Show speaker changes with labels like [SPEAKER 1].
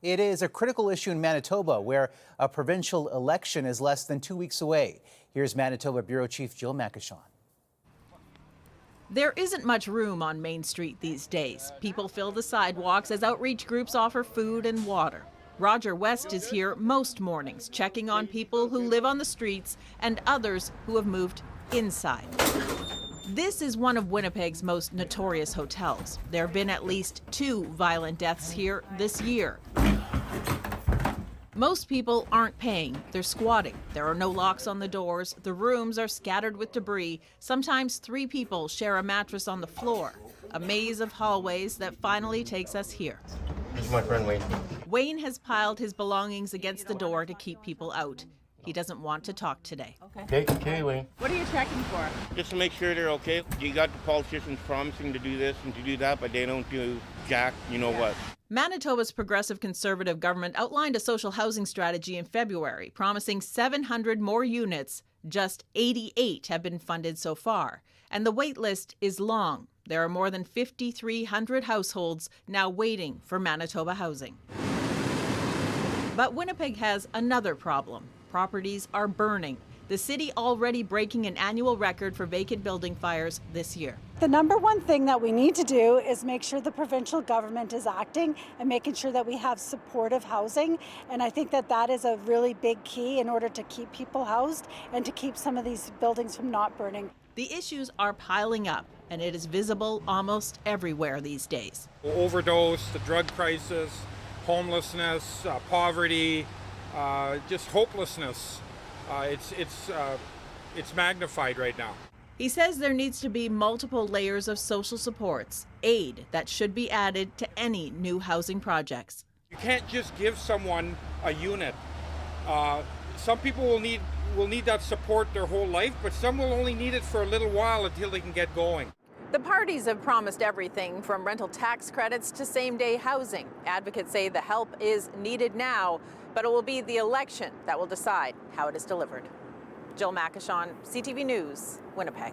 [SPEAKER 1] It is a critical issue in Manitoba, where a provincial election is less than 2 weeks away. Here's Manitoba Bureau Chief Jill Makashon.
[SPEAKER 2] There isn't much room on Main Street these days. People fill the sidewalks as outreach groups offer food and water. Roger West is here most mornings, checking on people who live on the streets and others who have moved inside. This is one of Winnipeg's most notorious hotels. There have been at least 2 violent deaths here this year. Most people aren't paying, they're squatting. There are no locks on the doors, the rooms are scattered with debris. Sometimes 3 people share a mattress on the floor. A maze of hallways that finally takes us here.
[SPEAKER 3] This is my friend Wayne.
[SPEAKER 2] Wayne has piled his belongings against the door to keep people out. He doesn't want to talk today.
[SPEAKER 3] Okay, Wayne.
[SPEAKER 2] What are you checking for?
[SPEAKER 4] Just to make sure they're okay. You got the politicians promising to do this and to do that, but they don't do jack, you know what.
[SPEAKER 2] Manitoba's progressive conservative government outlined a social housing strategy in February, promising 700 more units. Just 88 have been funded so far, and the wait list is long. There are more than 5,300 households now waiting for Manitoba housing. But Winnipeg has another problem. Properties are burning. The city already breaking an annual record for vacant building fires this year.
[SPEAKER 5] The number one thing that we need to do is make sure the provincial government is acting and making sure that we have supportive housing. And I think that that is a really big key in order to keep people housed and to keep some of these buildings from not burning.
[SPEAKER 2] The issues are piling up, and it is visible almost everywhere these days.
[SPEAKER 6] Overdose, the drug crisis, homelessness, poverty, just hopelessness. It's magnified right now.
[SPEAKER 2] He says there needs to be multiple layers of social supports, aid that should be added to any new housing projects.
[SPEAKER 6] You can't just give someone a unit. Some people will need that support their whole life, but some will only need it for a little while until they can get going.
[SPEAKER 7] The parties have promised everything from rental tax credits to same-day housing. Advocates say the help is needed now, but it will be the election that will decide how it is delivered. Jill Makashon, CTV News, Winnipeg.